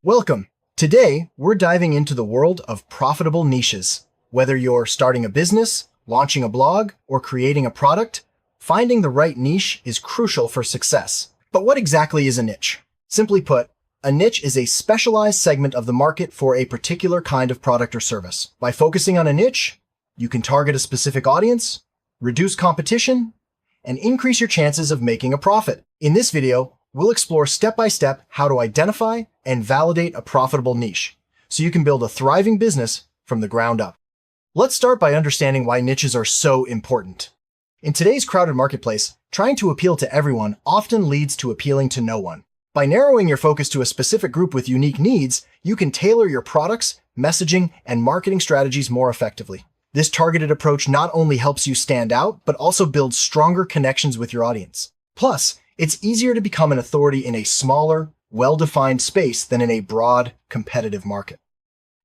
Welcome. Today, we're diving into the world of profitable niches. Whether you're starting a business, launching a blog, or creating a product, finding the right niche is crucial for success. But what exactly is a niche? Simply put, a niche is a specialized segment of the market for a particular kind of product or service. By focusing on a niche, you can target a specific audience, reduce competition, and increase your chances of making a profit. In this video, we'll explore step-by-step how to identify and validate a profitable niche, so you can build a thriving business from the ground up. Let's start by understanding why niches are so important. In today's crowded marketplace, trying to appeal to everyone often leads to appealing to no one. By narrowing your focus to a specific group with unique needs, you can tailor your products, messaging, and marketing strategies more effectively. This targeted approach not only helps you stand out, but also builds stronger connections with your audience. Plus, it's easier to become an authority in a smaller, well-defined space than in a broad, competitive market.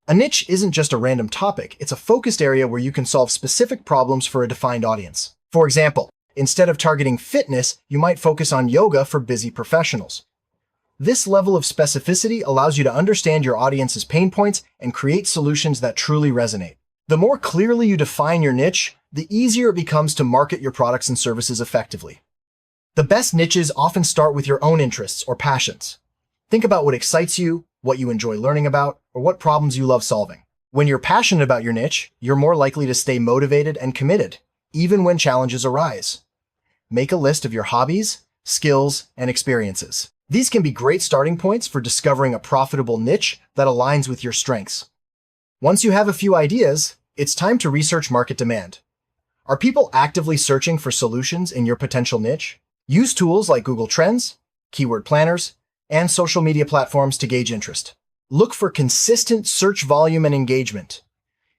A niche isn't just a random topic, it's a focused area where you can solve specific problems for a defined audience. For example, instead of targeting fitness, you might focus on yoga for busy professionals. This level of specificity allows you to understand your audience's pain points and create solutions that truly resonate. The more clearly you define your niche, the easier it becomes to market your products and services effectively. The best niches often start with your own interests or passions. Think about what excites you, what you enjoy learning about, or what problems you love solving. When you're passionate about your niche, you're more likely to stay motivated and committed, even when challenges arise. Make a list of your hobbies, skills, and experiences. These can be great starting points for discovering a profitable niche that aligns with your strengths. Once you have a few ideas, it's time to research market demand. Are people actively searching for solutions in your potential niche? Use tools like Google Trends, keyword planners, and social media platforms to gauge interest. Look for consistent search volume and engagement.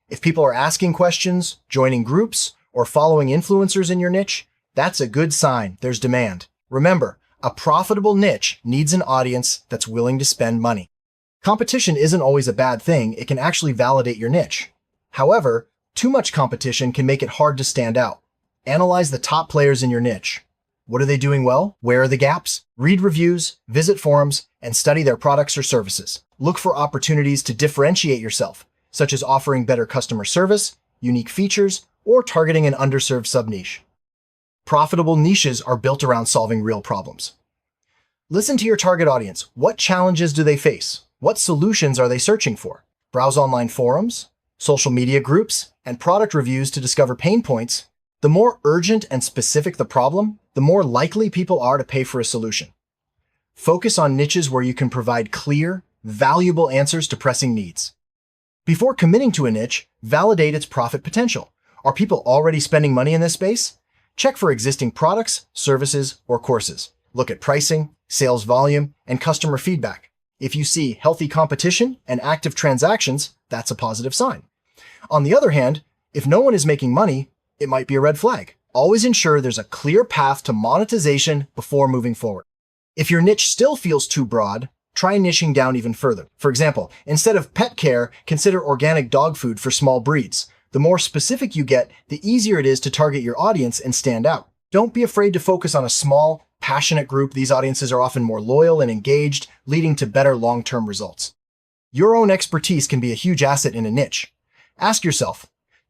If people are asking questions, joining groups, or following influencers in your niche, that's a good sign there's demand. Remember, a profitable niche needs an audience that's willing to spend money. Competition isn't always a bad thing, it can actually validate your niche. However, too much competition can make it hard to stand out. Analyze the top players in your niche. What are they doing well? Where are the gaps? Read reviews, visit forums, and study their products or services. Look for opportunities to differentiate yourself, such as offering better customer service, unique features, or targeting an underserved sub-niche. Profitable niches are built around solving real problems. Listen to your target audience. What challenges do they face? What solutions are they searching for? Browse online forums, social media groups, and product reviews to discover pain points. The more urgent and specific the problem, the more likely people are to pay for a solution. Focus on niches where you can provide clear, valuable answers to pressing needs. Before committing to a niche, validate its profit potential. Are people already spending money in this space? Check for existing products, services, or courses. Look at pricing, sales volume, and customer feedback. If you see healthy competition and active transactions, that's a positive sign. On the other hand, if no one is making money, it might be a red flag. Always ensure there's a clear path to monetization before moving forward. If your niche still feels too broad, try niching down even further. For example, instead of pet care, consider organic dog food for small breeds. The more specific you get, the easier it is to target your audience and stand out. Don't be afraid to focus on a small, passionate group. These audiences are often more loyal and engaged, leading to better long-term results. Your own expertise can be a huge asset in a niche. Ask yourself,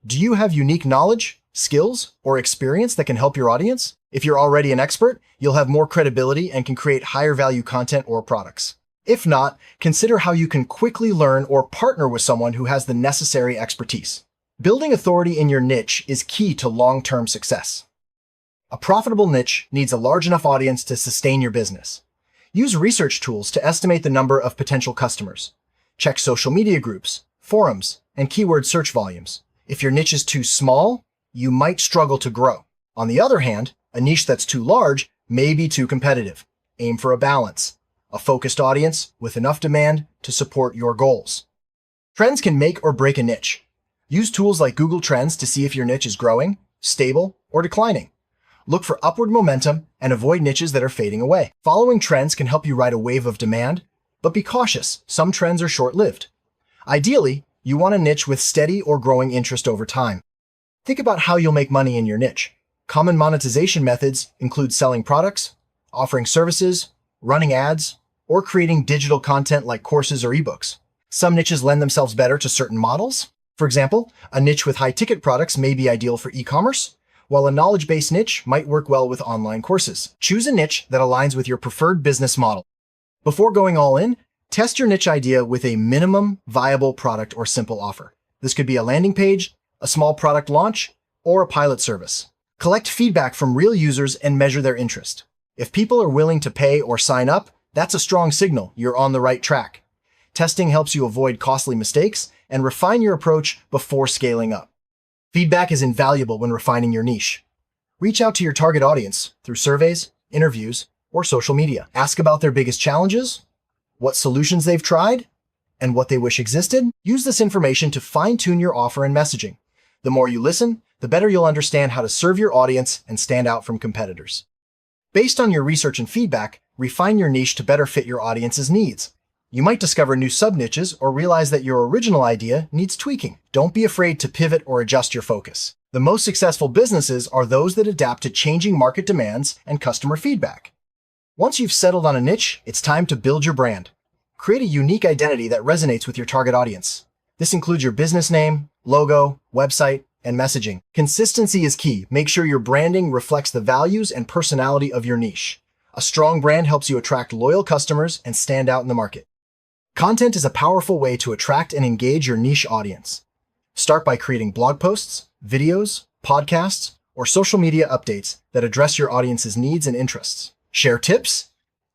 do you have unique knowledge, skills, or experience that can help your audience? If you're already an expert, you'll have more credibility and can create higher value content or products. If not, consider how you can quickly learn or partner with someone who has the necessary expertise. Building authority in your niche is key to long-term success. A profitable niche needs a large enough audience to sustain your business. Use research tools to estimate the number of potential customers. Check social media groups, forums, and keyword search volumes. If your niche is too small, you might struggle to grow. On the other hand, a niche that's too large may be too competitive. Aim for a balance, a focused audience with enough demand to support your goals. Trends can make or break a niche. Use tools like Google Trends to see if your niche is growing, stable, or declining. Look for upward momentum and avoid niches that are fading away. Following trends can help you ride a wave of demand, but be cautious. Some trends are short-lived. Ideally, you want a niche with steady or growing interest over time. Think about how you'll make money in your niche. Common monetization methods include selling products, offering services, running ads, or creating digital content like courses or ebooks. Some niches lend themselves better to certain models. For example, a niche with high-ticket products may be ideal for e-commerce, while a knowledge-based niche might work well with online courses. Choose a niche that aligns with your preferred business model. Before going all in, test your niche idea with a minimum viable product or simple offer. This could be a landing page, a small product launch, or a pilot service. Collect feedback from real users and measure their interest. If people are willing to pay or sign up, that's a strong signal you're on the right track. Testing helps you avoid costly mistakes and refine your approach before scaling up. Feedback is invaluable when refining your niche. Reach out to your target audience through surveys, interviews, or social media. Ask about their biggest challenges, what solutions they've tried, and what they wish existed. Use this information to fine-tune your offer and messaging. The more you listen, the better you'll understand how to serve your audience and stand out from competitors. Based on your research and feedback, refine your niche to better fit your audience's needs. You might discover new sub-niches or realize that your original idea needs tweaking. Don't be afraid to pivot or adjust your focus. The most successful businesses are those that adapt to changing market demands and customer feedback. Once you've settled on a niche, it's time to build your brand. Create a unique identity that resonates with your target audience. This includes your business name, logo, website, and messaging. Consistency is key. Make sure your branding reflects the values and personality of your niche. A strong brand helps you attract loyal customers and stand out in the market. Content is a powerful way to attract and engage your niche audience. Start by creating blog posts, videos, podcasts, or social media updates that address your audience's needs and interests. Share tips,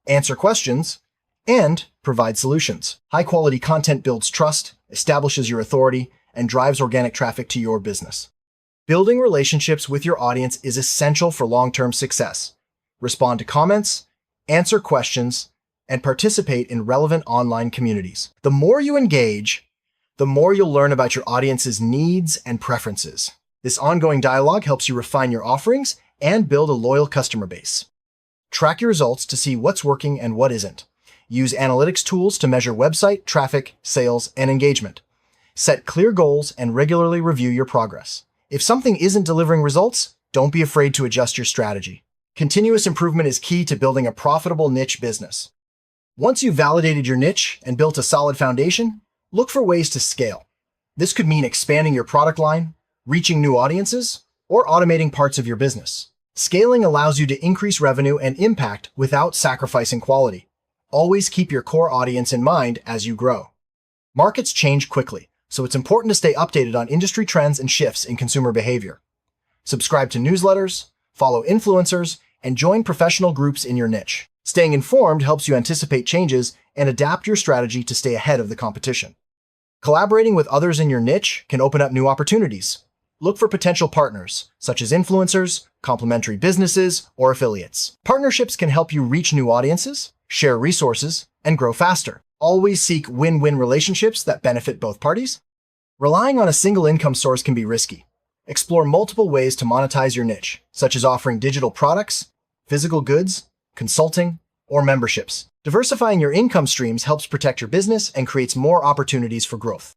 answer questions, and provide solutions. High-quality content builds trust, establishes your authority, and drives organic traffic to your business. Building relationships with your audience is essential for long-term success. Respond to comments, answer questions, and participate in relevant online communities. The more you engage, the more you'll learn about your audience's needs and preferences. This ongoing dialogue helps you refine your offerings and build a loyal customer base. Track your results to see what's working and what isn't. Use analytics tools to measure website, traffic, sales, and engagement. Set clear goals and regularly review your progress. If something isn't delivering results, don't be afraid to adjust your strategy. Continuous improvement is key to building a profitable niche business. Once you've validated your niche and built a solid foundation, look for ways to scale. This could mean expanding your product line, reaching new audiences, or automating parts of your business. Scaling allows you to increase revenue and impact without sacrificing quality. Always keep your core audience in mind as you grow. Markets change quickly, so it's important to stay updated on industry trends and shifts in consumer behavior. Subscribe to newsletters, follow influencers, and join professional groups in your niche. Staying informed helps you anticipate changes and adapt your strategy to stay ahead of the competition. Collaborating with others in your niche can open up new opportunities. Look for potential partners, such as influencers, complementary businesses, or affiliates. Partnerships can help you reach new audiences, share resources, and grow faster. Always seek win-win relationships that benefit both parties. Relying on a single income source can be risky. Explore multiple ways to monetize your niche, such as offering digital products, physical goods, consulting, or memberships. Diversifying your income streams helps protect your business and creates more opportunities for growth.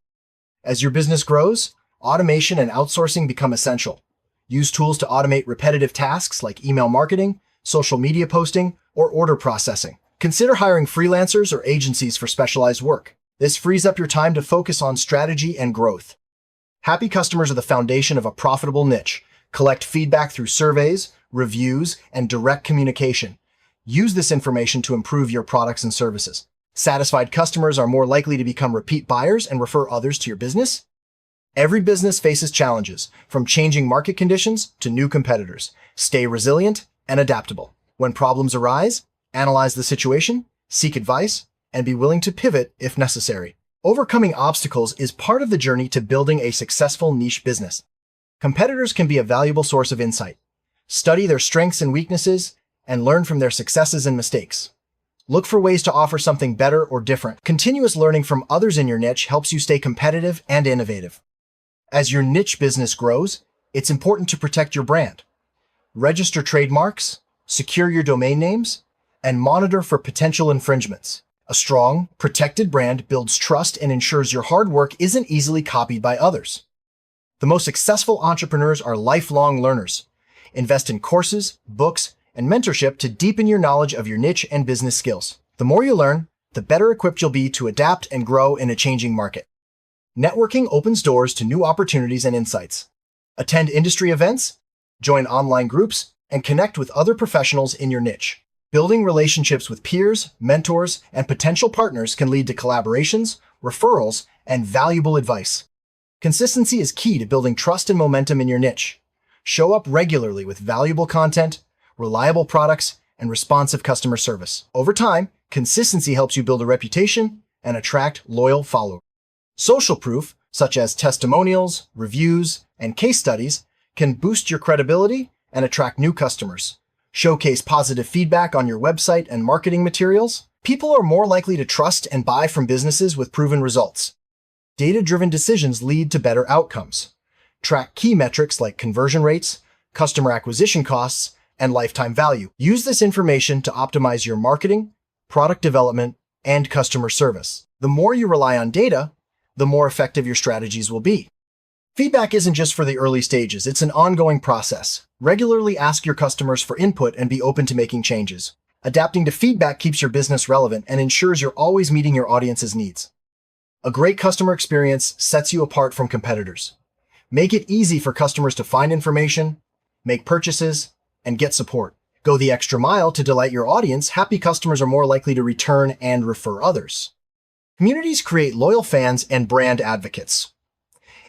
As your business grows, automation and outsourcing become essential. Use tools to automate repetitive tasks like email marketing, social media posting, or order processing. Consider hiring freelancers or agencies for specialized work. This frees up your time to focus on strategy and growth. Happy customers are the foundation of a profitable niche. Collect feedback through surveys, reviews, and direct communication. Use this information to improve your products and services. Satisfied customers are more likely to become repeat buyers and refer others to your business. Every business faces challenges, from changing market conditions to new competitors. Stay resilient and adaptable. When problems arise, analyze the situation, seek advice, and be willing to pivot if necessary. Overcoming obstacles is part of the journey to building a successful niche business. Competitors can be a valuable source of insight. Study their strengths and weaknesses, and learn from their successes and mistakes. Look for ways to offer something better or different. Continuous learning from others in your niche helps you stay competitive and innovative. As your niche business grows, it's important to protect your brand. Register trademarks, secure your domain names, and monitor for potential infringements. A strong, protected brand builds trust and ensures your hard work isn't easily copied by others. The most successful entrepreneurs are lifelong learners. Invest in courses, books, and mentorship to deepen your knowledge of your niche and business skills. The more you learn, the better equipped you'll be to adapt and grow in a changing market. Networking opens doors to new opportunities and insights. Attend industry events, join online groups, and connect with other professionals in your niche. Building relationships with peers, mentors, and potential partners can lead to collaborations, referrals, and valuable advice. Consistency is key to building trust and momentum in your niche. Show up regularly with valuable content, reliable products, and responsive customer service. Over time, consistency helps you build a reputation and attract loyal followers. Social proof, such as testimonials, reviews, and case studies, can boost your credibility and attract new customers. Showcase positive feedback on your website and marketing materials. People are more likely to trust and buy from businesses with proven results. Data-driven decisions lead to better outcomes. Track key metrics like conversion rates, customer acquisition costs, and lifetime value. Use this information to optimize your marketing, product development, and customer service. The more you rely on data, the more effective your strategies will be. Feedback isn't just for the early stages, it's an ongoing process. Regularly ask your customers for input and be open to making changes. Adapting to feedback keeps your business relevant and ensures you're always meeting your audience's needs. A great customer experience sets you apart from competitors. Make it easy for customers to find information, make purchases, and get support. Go the extra mile to delight your audience. Happy customers are more likely to return and refer others. Communities create loyal fans and brand advocates.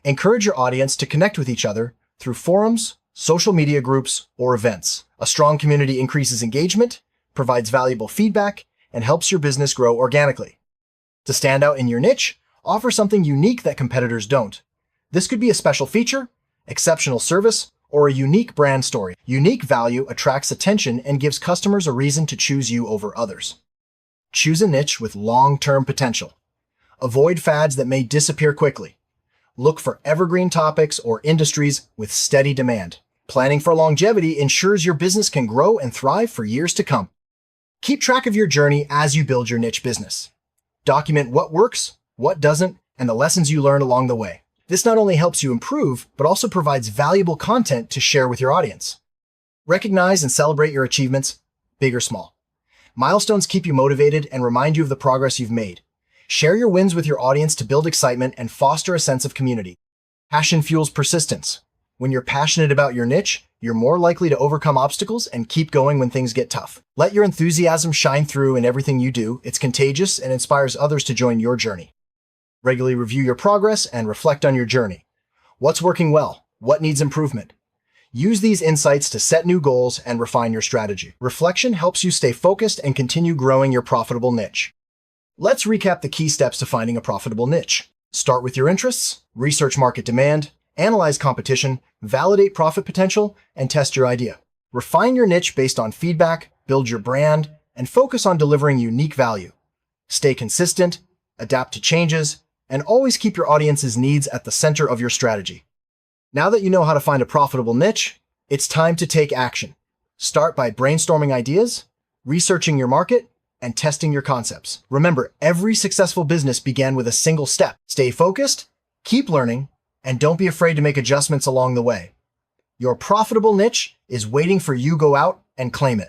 Encourage your audience to connect with each other through forums, social media groups, or events. A strong community increases engagement, provides valuable feedback, and helps your business grow organically. To stand out in your niche, offer something unique that competitors don't. This could be a special feature, exceptional service, or a unique brand story. Unique value attracts attention and gives customers a reason to choose you over others. Choose a niche with long-term potential. Avoid fads that may disappear quickly. Look for evergreen topics or industries with steady demand. Planning for longevity ensures your business can grow and thrive for years to come. Keep track of your journey as you build your niche business. Document what works, what doesn't, and the lessons you learn along the way. This not only helps you improve, but also provides valuable content to share with your audience. Recognize and celebrate your achievements, big or small. Milestones keep you motivated and remind you of the progress you've made. Share your wins with your audience to build excitement and foster a sense of community. Passion fuels persistence. When you're passionate about your niche, you're more likely to overcome obstacles and keep going when things get tough. Let your enthusiasm shine through in everything you do. It's contagious and inspires others to join your journey. Regularly review your progress and reflect on your journey. What's working well? What needs improvement? Use these insights to set new goals and refine your strategy. Reflection helps you stay focused and continue growing your profitable niche. Let's recap the key steps to finding a profitable niche. Start with your interests, research market demand, analyze competition, validate profit potential, and test your idea. Refine your niche based on feedback, build your brand, and focus on delivering unique value. Stay consistent, adapt to changes, and always keep your audience's needs at the center of your strategy. Now that you know how to find a profitable niche, it's time to take action. Start by brainstorming ideas, researching your market, and testing your concepts. Remember, every successful business began with a single step. Stay focused, keep learning, and don't be afraid to make adjustments along the way. Your profitable niche is waiting for you. Go out and claim it.